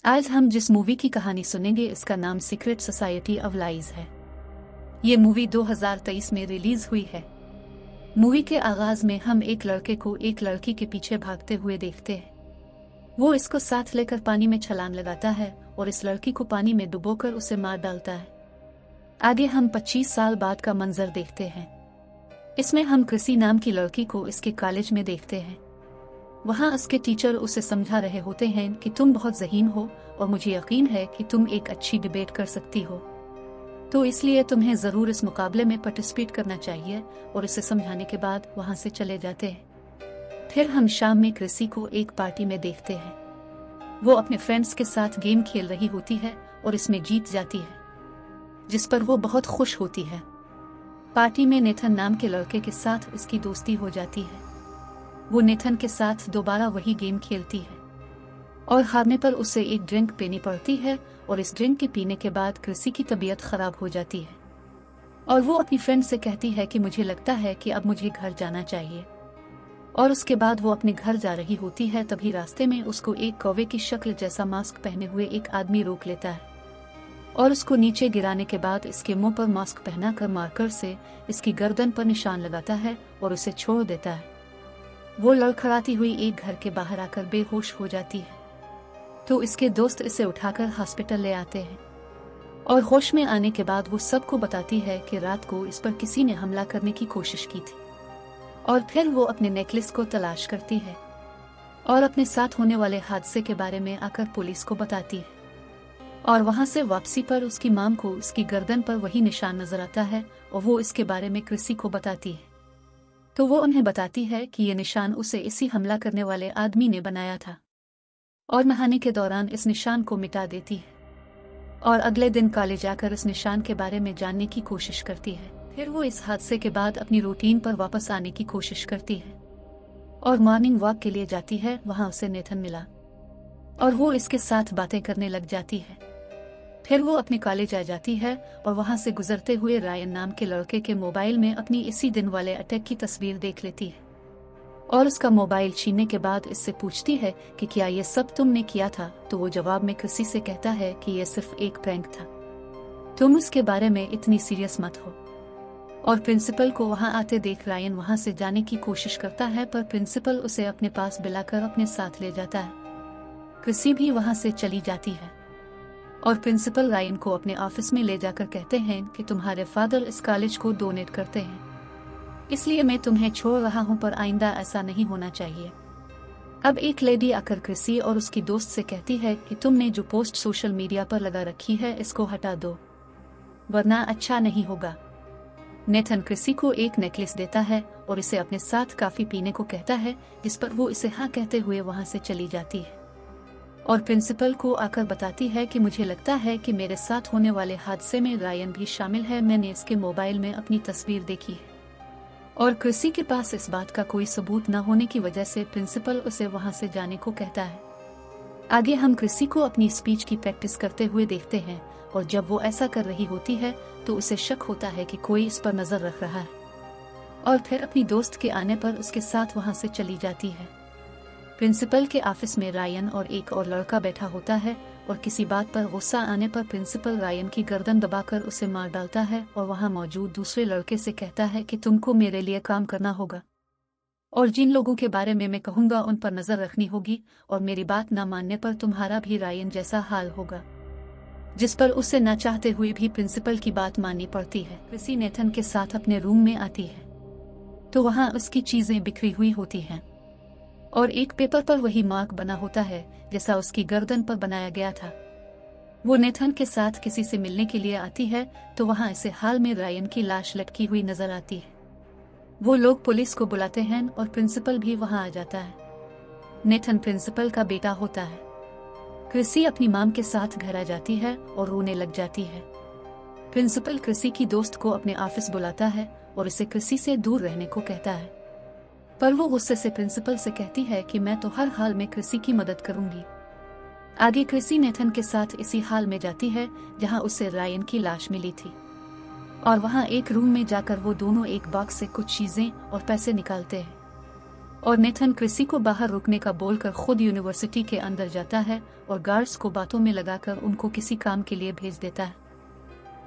आज हम जिस मूवी की कहानी सुनेंगे इसका नाम सीक्रेट सोसाइटी ऑफ लाइज है। ये मूवी 2023 में रिलीज हुई है। मूवी के आगाज में हम एक लड़के को एक लड़की के पीछे भागते हुए देखते हैं। वो इसको साथ लेकर पानी में छलांग लगाता है और इस लड़की को पानी में डुबोकर उसे मार डालता है। आगे हम 25 साल बाद का मंजर देखते हैं। इसमें हम क्रिसी नाम की लड़की को इसके कॉलेज में देखते हैं। वहाँ उसके टीचर उसे समझा रहे होते हैं कि तुम बहुत ज़हीन हो और मुझे यकीन है कि तुम एक अच्छी डिबेट कर सकती हो, तो इसलिए तुम्हें ज़रूर इस मुकाबले में पार्टिसिपेट करना चाहिए। और इसे समझाने के बाद वहाँ से चले जाते हैं। फिर हम शाम में क्रिसी को एक पार्टी में देखते हैं। वो अपने फ्रेंड्स के साथ गेम खेल रही होती है और इसमें जीत जाती है, जिस पर वो बहुत खुश होती है। पार्टी में नेथन नाम के लड़के के साथ इसकी दोस्ती हो जाती है। वो नेथन के साथ दोबारा वही गेम खेलती है और हारने पर उसे एक ड्रिंक पीनी पड़ती है और इस ड्रिंक के पीने के बाद क्रिसी की तबीयत खराब हो जाती है और वो अपनी फ्रेंड से कहती है कि मुझे लगता है कि अब मुझे घर जाना चाहिए। और उसके बाद वो अपने घर जा रही होती है। तभी रास्ते में उसको एक कौवे की शक्ल जैसा मास्क पहने हुए एक आदमी रोक लेता है और उसको नीचे गिराने के बाद इसके मुंह पर मास्क पहनाकर मार्कर से इसकी गर्दन पर निशान लगाता है और उसे छोड़ देता है। वो लड़खड़ाती हुई एक घर के बाहर आकर बेहोश हो जाती है, तो इसके दोस्त इसे उठाकर हॉस्पिटल ले आते हैं और होश में आने के बाद वो सबको बताती है कि रात को इस पर किसी ने हमला करने की कोशिश की थी। और फिर वो अपने नेकलेस को तलाश करती है और अपने साथ होने वाले हादसे के बारे में आकर पुलिस को बताती है। और वहां से वापसी पर उसकी माम को उसकी गर्दन पर वही निशान नजर आता है और वो इसके बारे में क्रिसी को बताती है। तो वो उन्हें बताती है कि ये निशान उसे इसी हमला करने वाले आदमी ने बनाया था और नहाने के दौरान इस निशान को मिटा देती है। और अगले दिन कॉलेज आकर इस निशान के बारे में जानने की कोशिश करती है। फिर वो इस हादसे के बाद अपनी रूटीन पर वापस आने की कोशिश करती है और मॉर्निंग वॉक के लिए जाती है। वहां उसे नेथन मिला और वो इसके साथ बातें करने लग जाती है। फिर वो अपने कॉलेज आ जाती है और वहां से गुजरते हुए रायन नाम के लड़के के मोबाइल में अपनी इसी दिन वाले अटैक की तस्वीर देख लेती है और उसका मोबाइल छीनने के बाद इससे पूछती है कि क्या ये सब तुमने किया था। तो वो जवाब में क्रिसी से कहता है कि ये सिर्फ एक प्रैंक था, तुम उसके बारे में इतनी सीरियस मत हो। और प्रिंसिपल को वहां आते देख रायन वहां से जाने की कोशिश करता है, पर प्रिंसिपल उसे अपने पास बुलाकर अपने साथ ले जाता है। क्रिसी भी वहां से चली जाती है और प्रिंसिपल रायन को अपने ऑफिस में ले जाकर कहते हैं कि तुम्हारे फादर इस कॉलेज को डोनेट करते हैं, इसलिए मैं तुम्हें छोड़ रहा हूं, पर आइंदा ऐसा नहीं होना चाहिए। अब एक लेडी आकर क्रिसी और उसकी दोस्त से कहती है कि तुमने जो पोस्ट सोशल मीडिया पर लगा रखी है इसको हटा दो, वरना अच्छा नहीं होगा। नेथन क्रिसी को एक नेकलेस देता है और इसे अपने साथ काफी पीने को कहता है, जिस पर वो इसे हाँ कहते हुए वहां से चली जाती है और प्रिंसिपल को आकर बताती है कि मुझे लगता है कि मेरे साथ होने वाले हादसे में रायन भी शामिल है। मैंने इसके मोबाइल में अपनी तस्वीर देखी है और क्रिसी के पास इस बात का कोई सबूत न होने की वजह से प्रिंसिपल उसे वहां से जाने को कहता है। आगे हम क्रिसी को अपनी स्पीच की प्रैक्टिस करते हुए देखते हैं और जब वो ऐसा कर रही होती है तो उसे शक होता है कि कोई इस पर नजर रख रहा है और फिर अपनी दोस्त के आने पर उसके साथ वहां से चली जाती है। प्रिंसिपल के ऑफिस में रायन और एक और लड़का बैठा होता है और किसी बात पर गुस्सा आने पर प्रिंसिपल रायन की गर्दन दबाकर उसे मार डालता है और वहां मौजूद दूसरे लड़के से कहता है कि तुमको मेरे लिए काम करना होगा और जिन लोगों के बारे में मैं कहूंगा उन पर नजर रखनी होगी और मेरी बात न मानने पर तुम्हारा भी रायन जैसा हाल होगा। जिस पर उसे न चाहते हुए भी प्रिंसिपल की बात माननी पड़ती है। क्रिसी नेथन के साथ अपने रूम में आती है तो वहां उसकी चीजें बिखरी हुई होती हैं और एक पेपर पर वही मार्क बना होता है जैसा उसकी गर्दन पर बनाया गया था। वो नेथन के साथ किसी से मिलने के लिए आती है तो वहां इसे हाल में रायन की लाश लटकी हुई नजर आती है। वो लोग पुलिस को बुलाते हैं और प्रिंसिपल भी वहां आ जाता है। नेथन प्रिंसिपल का बेटा होता है। क्रिसी अपनी माम के साथ घर आ जाती है और रोने लग जाती है। प्रिंसिपल क्रिसी की दोस्त को अपने ऑफिस बुलाता है और इसे क्रिसी से दूर रहने को कहता है, पर वो गुस्से से प्रिंसिपल से कहती है कि मैं तो हर हाल में क्रिसी की मदद करूंगी। आगे क्रिसी नेथन के साथ इसी हाल में जाती है जहां उसे रायन की लाश मिली थी और वहां एक रूम में जाकर वो दोनों एक बॉक्स से कुछ चीजें और पैसे निकालते हैं और नेथन क्रिसी को बाहर रुकने का बोलकर खुद यूनिवर्सिटी के अंदर जाता है और गार्ड्स को बातों में लगाकर उनको किसी काम के लिए भेज देता है।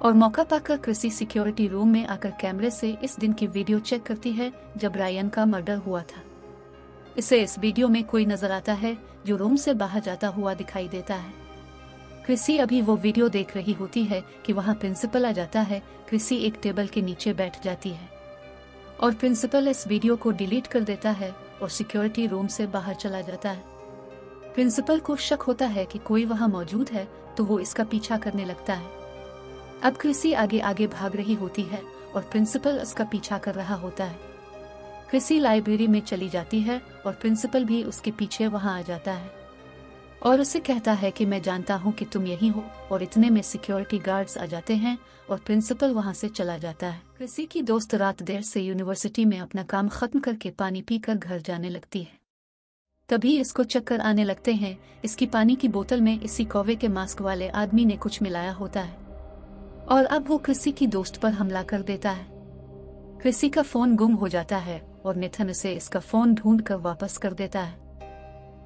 और मौका पाकर क्रिसी सिक्योरिटी रूम में आकर कैमरे से इस दिन की वीडियो चेक करती है जब रायन का मर्डर हुआ था। इसे इस वीडियो में कोई नजर आता है जो रूम से बाहर जाता हुआ दिखाई देता है। क्रिसी अभी वो वीडियो देख रही होती है कि वहाँ प्रिंसिपल आ जाता है। क्रिसी एक टेबल के नीचे बैठ जाती है और प्रिंसिपल इस वीडियो को डिलीट कर देता है और सिक्योरिटी रूम से बाहर चला जाता है। प्रिंसिपल को शक होता है कि कोई वहाँ मौजूद है तो वो इसका पीछा करने लगता है। अब क्रिसी आगे आगे भाग रही होती है और प्रिंसिपल उसका पीछा कर रहा होता है। क्रिसी लाइब्रेरी में चली जाती है और प्रिंसिपल भी उसके पीछे वहाँ आ जाता है और उसे कहता है कि मैं जानता हूँ कि तुम यही हो। और इतने में सिक्योरिटी गार्ड्स आ जाते हैं और प्रिंसिपल वहाँ से चला जाता है। क्रिसी की दोस्त रात देर से यूनिवर्सिटी में अपना काम खत्म करके पानी पीकर घर जाने लगती है। तभी इसको चक्कर आने लगते हैं। इसकी पानी की बोतल में इसी कौवे के मास्क वाले आदमी ने कुछ मिलाया होता है और अब वो क्रिसी की दोस्त पर हमला कर देता है। क्रिसी का फोन गुम हो जाता है और नेथन उसे इसका फोन ढूंढ कर वापस कर देता है।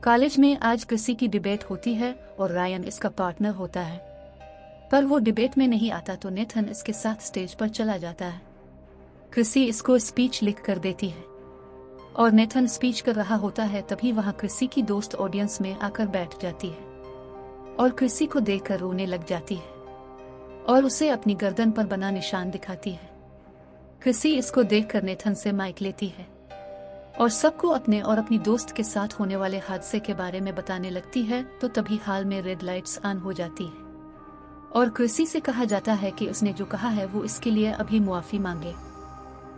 कॉलेज में आज क्रिसी की डिबेट होती है और रायन इसका पार्टनर होता है, पर वो डिबेट में नहीं आता तो नेथन इसके साथ स्टेज पर चला जाता है। क्रिसी इसको स्पीच लिख कर देती है और नेथन स्पीच कर रहा होता है। तभी वहाँ क्रिसी की दोस्त ऑडियंस में आकर बैठ जाती है और क्रिसी को देखकर रोने लग जाती है और उसे अपनी गर्दन पर बना निशान दिखाती है। क्रिसी इसको देखकर नेथन से माइक लेती है और सबको अपने और अपनी दोस्त के साथ होने वाले हादसे के बारे में बताने लगती है। तो तभी हाल में रेड लाइट्स ऑन हो जाती है और क्रिसी से कहा जाता है कि उसने जो कहा है वो इसके लिए अभी मुआफी मांगे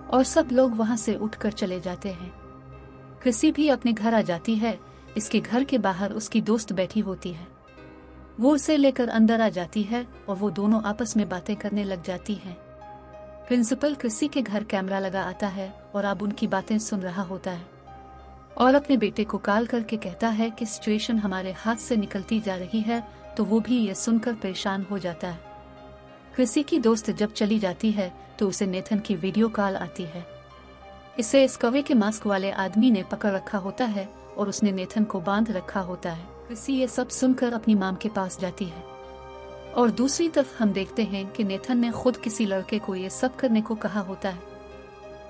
और सब लोग वहां से उठकर चले जाते हैं। क्रिसी भी अपने घर आ जाती है। इसके घर के बाहर उसकी दोस्त बैठी होती है। वो उसे लेकर अंदर आ जाती है और वो दोनों आपस में बातें करने लग जाती हैं। प्रिंसिपल क्रिसी के घर कैमरा लगा आता है और अब उनकी बातें सुन रहा होता है और अपने बेटे को कॉल करके कहता है कि सिचुएशन हमारे हाथ से निकलती जा रही है। तो वो भी ये सुनकर परेशान हो जाता है। क्रिसी की दोस्त जब चली जाती है तो उसे नेथन की वीडियो कॉल आती है। इसे इस कौवे के मास्क वाले आदमी ने पकड़ रखा होता है और उसने नेथन को बांध रखा होता है। क्रिसी ये सब सुनकर अपनी माम के पास जाती है और दूसरी तरफ हम देखते हैं कि नेथन ने खुद किसी लड़के को ये सब करने को कहा होता है।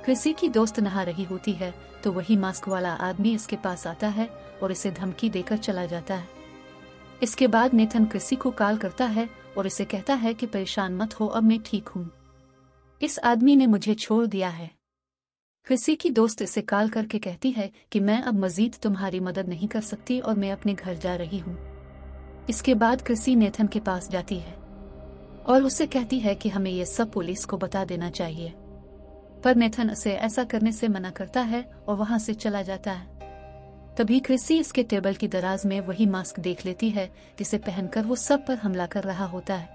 क्रिसी की दोस्त नहा रही होती है तो वही मास्क वाला आदमी इसके पास आता है और इसे धमकी देकर चला जाता है। इसके बाद नेथन क्रिसी को कॉल करता है और इसे कहता है कि परेशान मत हो, अब मैं ठीक हूँ। इस आदमी ने मुझे छोड़ दिया है। क्रिसी की दोस्त इसे कॉल करके कहती है कि मैं अब मजीद तुम्हारी मदद नहीं कर सकती और मैं अपने घर जा रही हूँ। इसके बाद क्रिसी नेथन के पास जाती है और उससे कहती है कि हमें ये सब पुलिस को बता देना चाहिए, पर नेथन उसे ऐसा करने से मना करता है और वहां से चला जाता है। तभी क्रिसी इसके टेबल की दराज में वही मास्क देख लेती है जिसे पहनकर वो सब पर हमला कर रहा होता है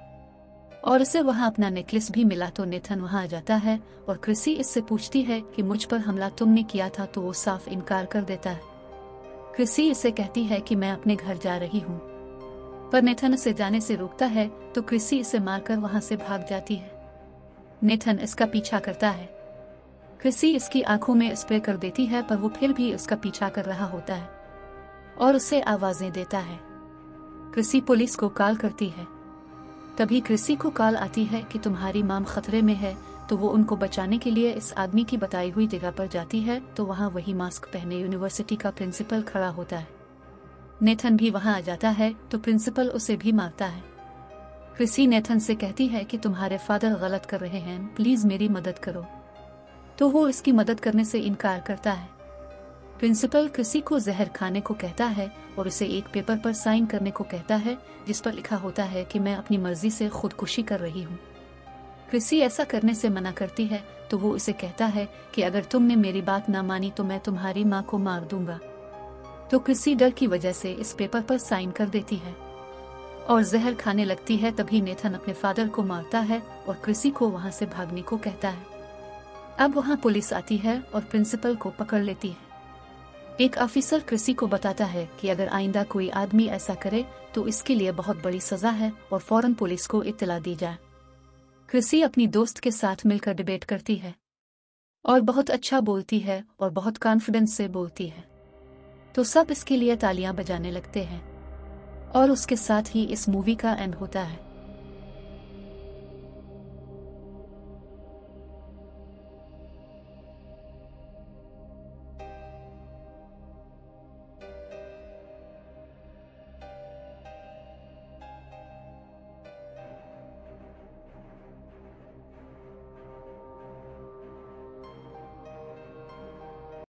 और उसे वहां अपना नेकलेस भी मिला। तो नेथन वहां आ जाता है और क्रिसी इससे पूछती है कि मुझ पर हमला तुमने किया था, तो वो साफ इनकार कर देता है। क्रिसी इसे कहती है कि मैं अपने घर जा रही हूँ, पर नेथन इसे जाने से रोकता है तो क्रिसी इसे मारकर वहां से भाग जाती है। नेथन इसका पीछा करता है। क्रिसी इसकी आंखों में स्प्रे कर देती है पर वो फिर भी उसका पीछा कर रहा होता है और उसे आवाजें देता है। क्रिसी पुलिस को कॉल करती है। तभी क्रिसी को कॉल आती है कि तुम्हारी माम खतरे में है। तो वो उनको बचाने के लिए इस आदमी की बताई हुई जगह पर जाती है तो वहाँ वही मास्क पहने यूनिवर्सिटी का प्रिंसिपल खड़ा होता है। नेथन भी वहां आ जाता है तो प्रिंसिपल उसे भी मारता है। क्रिसी नेथन से कहती है कि तुम्हारे फादर गलत कर रहे हैं, प्लीज मेरी मदद करो। तो वो इसकी मदद करने से इनकार करता है। प्रिंसिपल क्रिसी को जहर खाने को कहता है और उसे एक पेपर पर साइन करने को कहता है जिस पर लिखा होता है कि मैं अपनी मर्जी से खुदकुशी कर रही हूँ। क्रिसी ऐसा करने से मना करती है तो वो इसे कहता है कि अगर तुमने मेरी बात ना मानी तो मैं तुम्हारी माँ को मार दूंगा। तो क्रिसी डर की वजह से इस पेपर पर साइन कर देती है और जहर खाने लगती है। तभी नेथन अपने फादर को मारता है और क्रिसी को वहां से भागने को कहता है। अब वहां पुलिस आती है और प्रिंसिपल को पकड़ लेती है। एक ऑफिसर क्रिसी को बताता है कि अगर आइंदा कोई आदमी ऐसा करे तो इसके लिए बहुत बड़ी सजा है और फौरन पुलिस को इत्तला दी जाए। क्रिसी अपनी दोस्त के साथ मिलकर डिबेट करती है। और बहुत अच्छा बोलती है और बहुत कॉन्फिडेंस से बोलती है। तो सब इसके लिए तालियां बजाने लगते हैं और उसके साथ ही इस मूवी का एंड होता है।